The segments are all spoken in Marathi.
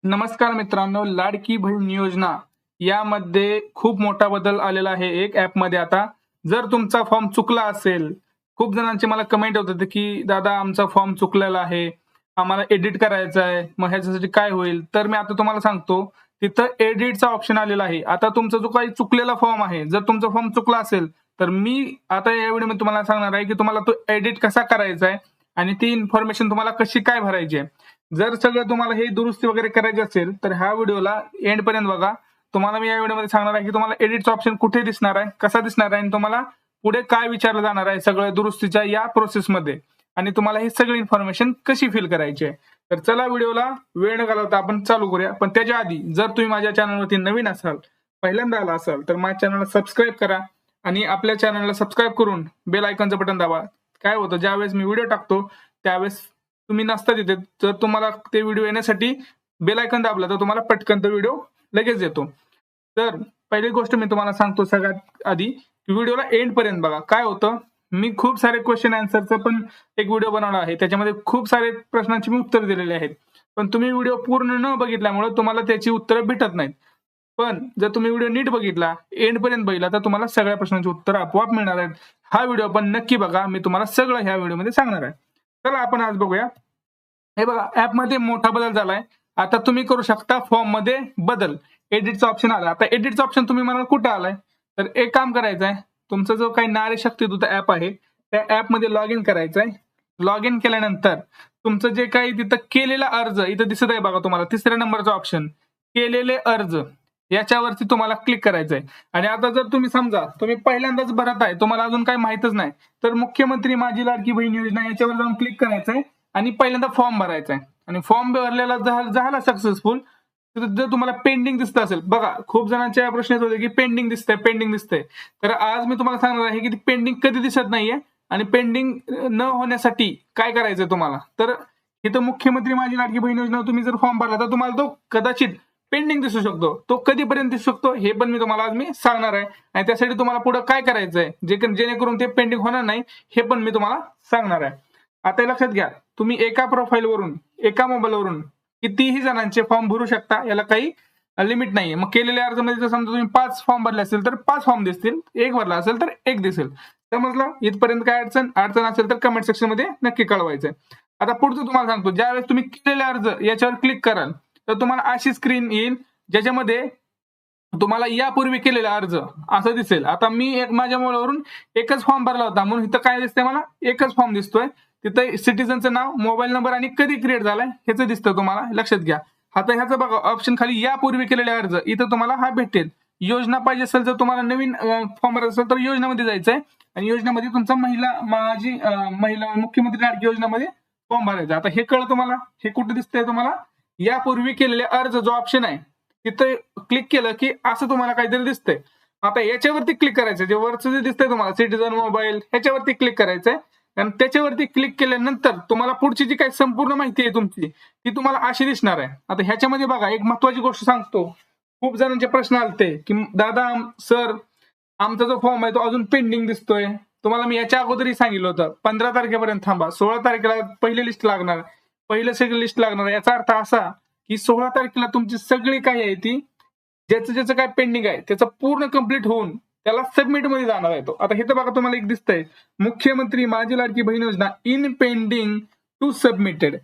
नमस्कार मित्रांनो, लाडकी बहीण योजना यामध्ये खूप मोठा बदल आलेला आहे एक ॲपमध्ये आता. जर तुमचा फॉर्म चुकला असेल, खूप जणांचे मला कमेंट होत होते, की "दादा आमचा फॉर्म चुकलेला आहे, आम्हाला एडिट करायचा आहे, मग ह्याच्यासाठी काय होईल?" तर मी आता तुम्हाला सांगतो, तिथं एडिटचा ऑप्शन आलेला आहे. आता तुमचा जो काही चुकलेला फॉर्म आहे, जर तुमचा फॉर्म चुकला असेल, तर मी आता या व्हिडिओमध्ये तुम्हाला सांगणार आहे, की तुम्हाला तो एडिट कसा करायचा आहे आणि ती इन्फॉर्मेशन तुम्हाला कशी काय भरायची आहे. जर सगळं तुम्हाला हे दुरुस्ती वगैरे करायची असेल, तर ह्या व्हिडिओला एंडपर्यंत बघा. तुम्हाला मी या व्हिडिओमध्ये सांगणार आहे, की तुम्हाला एडिटचा ऑप्शन कुठे दिसणार आहे, कसा दिसणार आहे आणि तुम्हाला पुढे काय विचारलं जाणार आहे सगळं दुरुस्तीच्या या प्रोसेसमध्ये आणि तुम्हाला ही सगळी इन्फॉर्मेशन कशी फिल करायची आहे. तर चला व्हिडिओला वेळ न घालवता आपण चालू करूया. पण त्याच्या आधी जर तुम्ही माझ्या चॅनलवरती नवीन असाल, पहिल्यांदा आला असाल, तर माझ्या चॅनलला सबस्क्राईब करा आणि आपल्या चॅनलला सबस्क्राईब करून बेल आयकॉनचं बटन दाबा. काय होतं, ज्यावेळेस मी व्हिडिओ टाकतो त्यावेळेस तुम्ही नसता तिथे, तर तुम्हाला ते व्हिडिओ येण्यासाठी बेल आयकॉन दाबला तर तुम्हाला पटकन तो व्हिडिओ लगेच येतो. तर पहिली गोष्ट मी तुम्हाला सांगतो सगळ्यात आधी, की व्हिडिओला एंड पर्यंत बघा. काय होतं, मी खूप सारे क्वेश्चन आन्सरचं पण एक व्हिडिओ बनवला आहे. त्याच्यामध्ये खूप सारे प्रश्नांची मी उत्तर दिलेली आहेत. पण तुम्ही व्हिडिओ पूर्ण न बघितल्यामुळे तुम्हाला त्याची उत्तरं भेटत नाहीत. पण जर तुम्ही व्हिडिओ नीट बघितला, एंड पर्यंत बघितला, तर तुम्हाला सगळ्या प्रश्नांची उत्तरं आपोआप मिळणार आहेत. हा व्हिडिओ पण नक्की बघा. मी तुम्हाला सगळं ह्या व्हिडिओमध्ये सांगणार आहे. चला आपण आज बघूया. हे बघा, ॲपमध्ये मोठा बदल झालाय. आता तुम्ही करू शकता फॉर्ममध्ये बदल. एडिटचा ऑप्शन आला. आता एडिटचा ऑप्शन तुम्ही म्हणाल कुठं आलाय? तर एक काम करायचं आहे. तुमचा जो काही नारी शक्तिदूत ॲप आहे, त्या ॲपमध्ये लॉग इन करायचं आहे. लॉग इन केल्यानंतर तुमचं जे काही तिथं केलेला अर्ज इथं दिसत आहे बघा तुम्हाला तिसऱ्या नंबरचा ऑप्शन, केलेले अर्ज याच्यावरती तुम्हाला क्लिक करायचं आहे. आणि आता जर तुम्ही समजा तुम्ही पहिल्यांदाच भरत आहे, तुम्हाला अजून काही माहीतच नाही, तर मुख्यमंत्री माझी लाडकी बहीण योजना याच्यावर जाऊन क्लिक करायचं आहे आणि पहिल्यांदा फॉर्म भरायचा आहे आणि फॉर्म भरलेला झाला सक्सेसफुल. तर जर तुम्हाला पेंडिंग दिसत असेल, बघा खूप जणांच्या प्रश्न येत होते की पेंडिंग दिसतंय, पेंडिंग दिसतंय. तर आज मी तुम्हाला सांगणार आहे की पेंडिंग कधी दिसत नाहीये आणि पेंडिंग न होण्यासाठी काय करायचंय तुम्हाला. तर इथं मुख्यमंत्री माझी लाडकी बहीण योजना तुम्ही जर फॉर्म भरला तर तुम्हाला तो कदाचित पेंडिंग दिसू शकतो. तो कधीपर्यंत दिसू शकतो हे पण मी तुम्हाला आज सांगणार आहे आणि त्यासाठी तुम्हाला पुढे काय करायचंय जेणेकरून ते पेंडिंग होणार नाही हे पण मी तुम्हाला सांगणार आहे. आता हे लक्षात घ्या, तुम्ही एका प्रोफाईलवरून एका मोबाईलवरून कितीही जणांचे फॉर्म भरू शकता, याला काही लिमिट नाहीये. मग केलेल्या अर्जामध्ये जर समजा तुम्ही 5 फॉर्म भरले असतील तर 5 फॉर्म दिसतील, एक भरला असेल तर एक दिसेल. समजलं? इथपर्यंत काय अडचण असेल तर कमेंट सेक्शन मध्ये नक्की कळवायचंय. आता पुढचं तुम्हाला सांगतो, ज्यावेळेस तुम्ही केलेले अर्ज याच्यावर क्लिक कराल तर तुम्हाला अशी स्क्रीन येईल ज्याच्यामध्ये तुम्हाला यापूर्वी केलेला अर्ज असं दिसेल. आता मी माझ्या मोबाईलवरून एकच फॉर्म भरला होता म्हणून इथं काय दिसतंय, मला एकच फॉर्म दिसतोय. तिथं सिटीजनचं नाव, मोबाईल नंबर आणि कधी क्रिएट झालाय ह्याचं दिसतं तुम्हाला, लक्षात घ्या. आता ह्याचं बघा ऑप्शन खाली यापूर्वी केलेले अर्ज, इथं तुम्हाला हा भेटेल. योजना पाहिजे असेल जर तुम्हाला नवीन फॉर्म भरायचा असेल तर योजनामध्ये जायचंय आणि योजनामध्ये तुमचा महिला मुख्यमंत्री लाडकी योजनामध्ये फॉर्म भरायचा. आता हे कळलं तुम्हाला, हे कुठे दिसतंय तुम्हाला, यापूर्वी केलेले अर्ज जो ऑप्शन आहे तिथे क्लिक केलं की असं तुम्हाला काहीतरी दिसतंय. आता याच्यावरती क्लिक करायचं, जे वरचं जे दिसतंय तुम्हाला सिटीजन मोबाईल, ह्याच्यावरती क्लिक करायचंय आणि त्याच्यावरती क्लिक केल्यानंतर तुम्हाला पुढची जी काही संपूर्ण माहिती आहे तुमची ती तुम्हाला अशी दिसणार आहे. आता ह्याच्यामध्ये बघा एक महत्वाची गोष्ट सांगतो. खूप जणांचे प्रश्न आलते की दादा सर आमचा जो फॉर्म आहे तो अजून पेंडिंग दिसतोय. तुम्हाला मी याच्या अगोदरही सांगितलं होतं 15 तारखेपर्यंत थांबा, 16 तारखेला पहिली लिस्ट लागणार, पहिलं सगळी लिस्ट लागणार. याचा अर्थ असा की 16 तारखेला तुमची सगळी काय आहे ती ज्याचं काय पेंडिंग आहे त्याचं पूर्ण कंप्लीट होऊन त्याला सबमिट मध्ये जाणार आहे तो. आता हे तर बघा तुम्हाला एक दिसतंय, मुख्यमंत्री माझी Ladki Bahin Yojana in pending to submitted.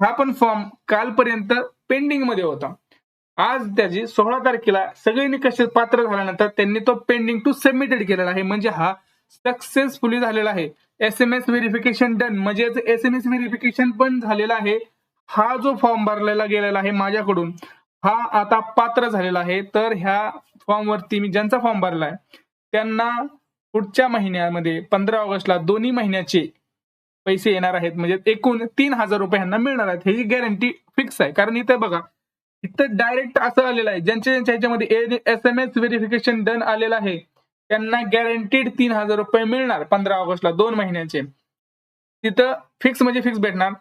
हा पण फॉर्म कालपर्यंत पेंडिंग मध्ये होता. आज त्याची 16 तारखेला सगळे निकष पात्र झाल्यानंतर त्यांनी तो पेंडिंग टू सबमिटेड केलेला आहे, म्हणजे हा सक्सेसफुली झालेला आहे. SMS व्हेरिफिकेशन डन, म्हणजे SMS व्हेरिफिकेशन पण झालेला आहे. हा जो फॉर्म भरलेला गेलेला आहे माझ्याकडून हा आता पात्र झालेला आहे. तर ह्या फॉर्मवरती मी ज्यांचा फॉर्म भरलाय त्यांना पुढच्या महिन्यामध्ये 15 ऑगस्टला दोन्ही महिन्याचे पैसे येणार आहेत, म्हणजे एकूण 3,000 रुपये ह्यांना मिळणार आहेत. ह्याची गॅरंटी फिक्स आहे. कारण इथे बघा, इथं डायरेक्ट असं आलेलं आहे, ज्यांच्या ह्याच्यामध्ये SMS व्हेरिफिकेशन डन आलेलं आहे त्यांना गॅरंटीड 3,000 रुपये मिळणार 15 ऑगस्टला 2 महिन्याचे. तिथं फिक्स म्हणजे फिक्स भेटणार.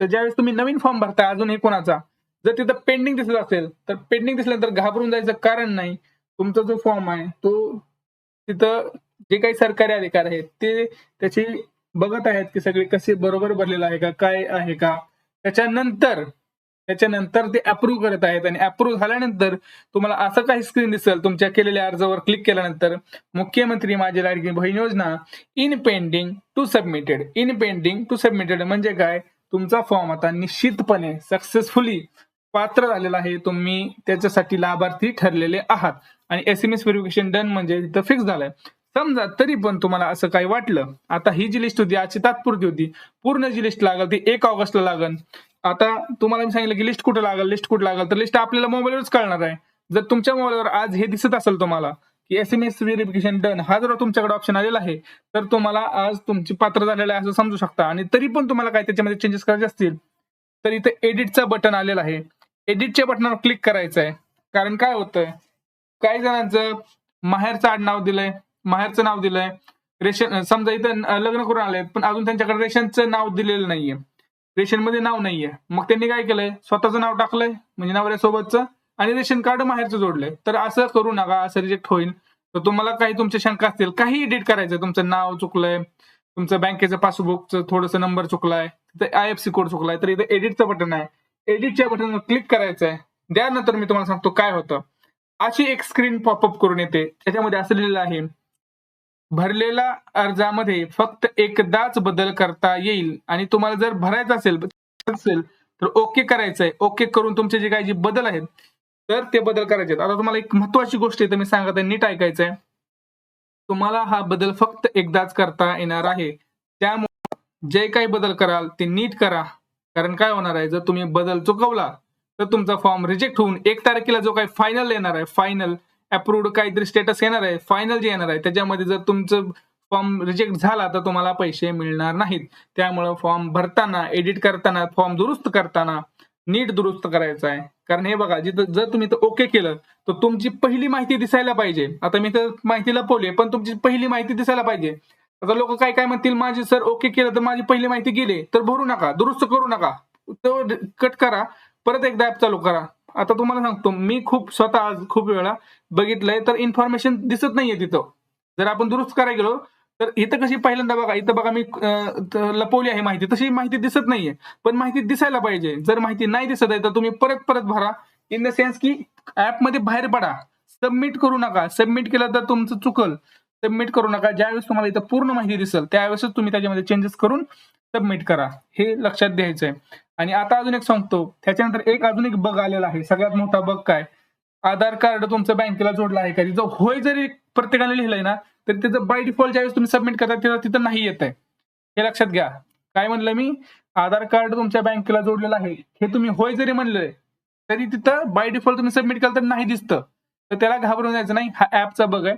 तर ज्यावेळेस तुम्ही नवीन फॉर्म भरताय अजून कोणाचा, जर तिथं पेंडिंग दिसत असेल तर पेंडिंग दिसल्यानंतर घाबरून जायचं कारण नाही. तुमचा जो फॉर्म आहे तो तिथं जे काही सरकारी अधिकारी आहेत ते त्याची बघत आहेत की सगळे कसे बरोबर भरलेलं आहे का, काय आहे का. त्याच्यानंतर त्याच्यानंतर ते अप्रूव्ह करत आहेत आणि अप्रूव्ह झाल्यानंतर तुम्हाला असं काही स्क्रीन दिसेल तुमच्या केलेल्या अर्जावर क्लिक केल्यानंतर मुख्यमंत्री माझी Ladki Bahin Yojana in pending to submitted. In pending to submitted म्हणजे काय, तुमचा फॉर्म आता निश्चितपणे सक्सेसफुली पात्र झालेला आहे, तुम्ही त्याच्यासाठी लाभार्थी ठरलेले आहात आणि SMS व्हेरिफिकेशन डन म्हणजे तिथं फिक्स झालंय. समजा तरी पण तुम्हाला असं काही वाटलं, आता ही जी लिस्ट होती आजची तात्पुरती होती, पूर्ण जी लिस्ट लागल ती 1 ऑगस्टला लागल. आता तुम्हाला मी सांगितलं की लिस्ट कुठं लागल, लिस्ट कुठं लागल, तर लिस्ट आपल्याला मोबाईलवरच कळणार आहे. जर तुमच्या मोबाईलवर आज हे दिसत असेल तुम्हाला की SMS व्हेरिफिकेशन डन हा जर तुमच्याकडे ऑप्शन आलेला आहे, तर तुम्हाला आज तुमची पात्र झालेलं आहे असं समजू शकता. आणि तरी पण तुम्हाला काय त्याच्यामध्ये चेंजेस करायचे असतील तर इथे एडिटचा बटन आलेला आहे. एडिटच्या बटनावर क्लिक करायचं आहे. कारण काय होतंय, काही जणांचं माहेरचं आडनाव दिलंय, माहेरचं नाव दिलंय, रेशन समजा इथं लग्न करून आले पण अजून त्यांच्याकडे रेशनचं नाव दिलेलं नाहीये, रेशनमध्ये नाव नाहीये. मग त्यांनी काय केलंय, स्वतःचं नाव टाकलंय म्हणजे नवऱ्यासोबतचं आणि रेशन कार्ड माहेरचं जोडलंय. तर असं करू नका, असं रिजेक्ट होईल. तर तुम्हाला काही तुमच्या शंका असतील, काही एडिट करायचं, तुमचं नाव चुकलंय, तुमचं बँकेचं पासबुकचं थोडंसं नंबर चुकलाय, तिथे IFSC कोड चुकलाय, तर इथे एडिटचं बटन आहे. एडिटच्या बटनवर क्लिक करायचं आहे. त्यानंतर मी तुम्हाला सांगतो काय होतं. अशी एक स्क्रीन पॉपअप करून येते, त्याच्यामध्ये असं लिहिलेलं आहे, भरलेल्या अर्जामध्ये फक्त एकदाच बदल करता येईल आणि तुम्हाला जर भरायचं असेल तर ओके करायचंय. ओके करून तुमचे जे काही जे बदल आहेत तर ते बदल करायचे आहेत. आता तुम्हाला एक महत्वाची गोष्ट आहे, तर मी सांगत आहे, नीट ऐकायचंय. तुम्हाला हा बदल फक्त एकदाच करता येणार आहे. त्यामुळे जे काही बदल कराल ते नीट करा. कारण काय होणार आहे, जर तुम्ही बदल चुकवला तर तुमचा फॉर्म रिजेक्ट होऊन 1 तारखेला जो काही फायनल येणार आहे, फायनल अप्रूव्ड काहीतरी स्टेटस येणार आहे, फायनल जे येणार आहे त्याच्यामध्ये जर तुमचं फॉर्म रिजेक्ट झाला तर तुम्हाला पैसे मिळणार नाहीत. त्यामुळे फॉर्म भरताना, एडिट करताना, फॉर्म दुरुस्त करताना नीट दुरुस्त करायचं आहे. कारण हे बघा, जिथं जर तुम्ही ओके केलं तर तुमची पहिली माहिती दिसायला पाहिजे. आता मी तर माहिती लपवली पण तुमची पहिली माहिती दिसायला पाहिजे. आता लोक काय काय म्हणतील, माझी सर ओके केलं तर माझी पहिली माहिती गेली, तर भरू नका, दुरुस्त करू नका, तो कट करा, परत एकदा ऍप चालू करा. आता तुम्हाला सांगतो, मी स्वतः आज खूप वेळा बघितलंय तर इन्फॉर्मेशन दिसत नाहीये तिथं. जर आपण दुरुस्त करायला गेलो तर इथं कशी पहिल्यांदा बघा, इथं बघा मी लपवली आहे माहिती, तशी माहिती दिसत नाहीये. पण माहिती दिसायला पाहिजे. जर माहिती नाही दिसत आहे तर तुम्ही परत परत भरा. इन द सेन्स की ऍप मध्ये बाहेर पडा, सबमिट करू नका. सबमिट केलं तर तुमचं चुकल, सबमिट करू नका. ज्यावेळेस तुम्हाला इथं पूर्ण माहिती दिसेल त्यावेळेसच तुम्ही त्याच्यामध्ये चेंजेस करून सबमिट करा, हे लक्षात द्यायचंय. आणि आता अजून एक सांगतो, त्याच्यानंतर अजून एक बग आलेला आहे. सगळ्यात मोठा बग काय, आधार कार्ड तुमचं बँकेला जोडलं आहे का, तिथं होय जरी प्रत्येकाने लिहिलंय ना तर तिथं बाय डिफॉल्ट ज्यावेळेस तुम्ही सबमिट करता तिथं नाही येत आहे. हे लक्षात घ्या. काय म्हणलं मी, आधार कार्ड तुमच्या बँकेला जोडलेलं आहे हे तुम्ही होय जरी म्हणलंय तरी तिथं बाय डिफॉल्ट तुम्ही सबमिट केलं तर नाही दिसतं. तर त्याला घाबरून जायचं नाही. हा ऍपचा बग आहे,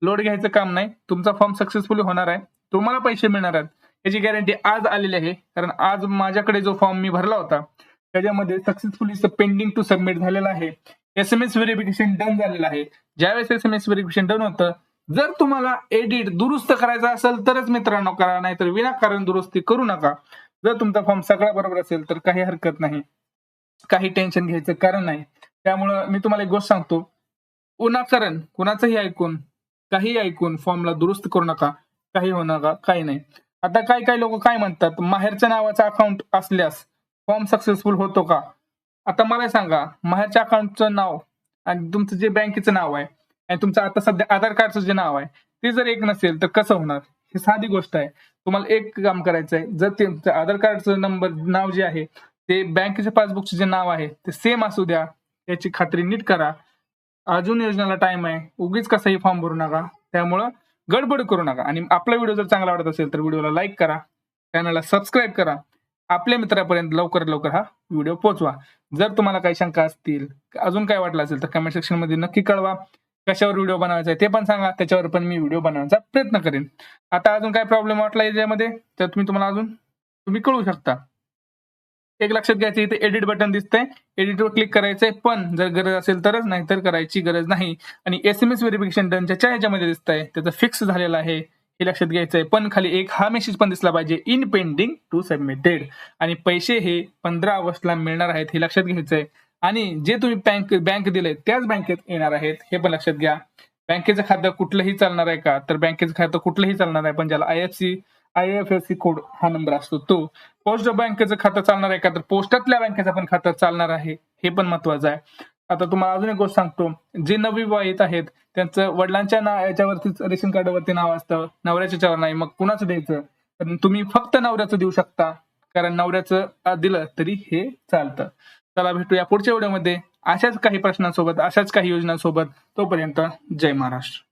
लोड घ्यायचं काम नाही. तुमचा फॉर्म सक्सेसफुली होणार आहे, तुम्हाला पैसे मिळणार आहेत याची गॅरंटी आज आलेली आहे. कारण आज माझ्याकडे जो फॉर्म मी भरला होता त्याच्यामध्ये सक्सेसफुली पेंडिंग टू सबमिट झालेला आहे. SMS व्हेरिफिकेशन डन झालेलं आहे. ज्यावेळेस SMS व्हेरिफिकेशन डन होतं, जर तुम्हाला एडिट दुरुस्त करायचा असेल तरच मित्रांनो करा, नाहीतर विनाकारण दुरुस्ती करू नका. जर तुमचा फॉर्म सगळा बरोबर असेल तर काही हरकत नाही, काही टेन्शन घ्यायचं कारण नाही. त्यामुळं मी तुम्हाला एक गोष्ट सांगतो, विनाकारण कुणाचंही ऐकून, काही ऐकून फॉर्मला दुरुस्त करू नका. काही होऊ नका, काही नाही. आता काही लोक काय म्हणतात, माहेरच्या नावाचा अकाउंट असल्यास फॉर्म सक्सेसफुल होतो का? आता मला सांगा, माहेरच्या अकाउंटचं नाव आणि तुमचं जे बँकेचं नाव आहे आणि तुमचं आता सध्या आधार कार्डचं जे नाव आहे ते जर एक नसेल तर कसं होणार? ही साधी गोष्ट आहे. तुम्हाला एक काम करायचं आहे, जर तुमचं आधार कार्डचं नाव जे आहे ते बँकेच्या पासबुकचं जे नाव आहे ते सेम असू द्या, याची खात्री नीट करा. अजून योजनेला टाइम आहे, उगीच कसाही फॉर्म भरू नका. त्यामुळं गडबड करू नका. आणि आपला व्हिडिओ जर चांगला वाटत असेल तर व्हिडिओला लाईक करा, चॅनलला सबस्क्राईब करा, आपल्या मित्रापर्यंत लवकरात लवकर हा व्हिडिओ पोहोचवा. जर तुम्हाला काही शंका असतील, अजून काय वाटलं असेल तर कमेंट सेक्शन मध्ये नक्की कळवा. कशावर व्हिडिओ बनवायचा आहे ते पण सांगा, त्याच्यावर पण मी व्हिडिओ बनवण्याचा प्रयत्न करेन. आता अजून काय प्रॉब्लेम वाटला याच्यामध्ये तर तुम्ही कळू शकता. एक लक्षात घ्यायचं, इथे एडिट बटन दिसतंय, एडिटवर क्लिक करायचंय, पण जर गरज असेल तरच, नाहीतर करायची गरज नाही. आणि SMS व्हेरिफिकेशन डनच्या ह्याच्यामध्ये दिसतंय, त्याचं फिक्स झालेलं आहे, हे लक्षात घ्यायचंय. पण खाली एक हा मेसेज पण दिसला पाहिजे, इन पेंडिंग टू सबमिटेड. आणि पैसे हे 15 ऑगस्टला मिळणार आहेत, हे लक्षात घ्यायचंय. आणि जे तुम्ही बँक दिले त्याच बँकेत येणार आहेत, हे पण लक्षात घ्या. बँकेचं खातं कुठलंही चालणार आहे का, तर बँकेचं खातं कुठलंही चालणार आहे, पण ज्याला IFSC कोड हा नंबर असतो तो. पोस्ट बँकेचं खातं चालणार आहे का, तर पोस्टातल्या बँकेचं पण खातं चालणार आहे, हे पण महत्वाचं आहे. आता तुम्हाला अजून एक गोष्ट सांगतो, जे नवविवाहित आहेत त्यांचं वडिलांच्या याच्यावरतीच रेशन कार्डावरती नाव असतं, नवऱ्याच्या याच्यावर नाही. मग कुणाचं द्यायचं? तर तुम्ही फक्त नवऱ्याचं देऊ शकता, कारण नवऱ्याचं दिलं तरी हे चालतं. चला भेटूया पुढच्या व्हिडिओमध्ये अशाच काही प्रश्नांसोबत, अशाच काही योजनांसोबत. तोपर्यंत जय महाराष्ट्र.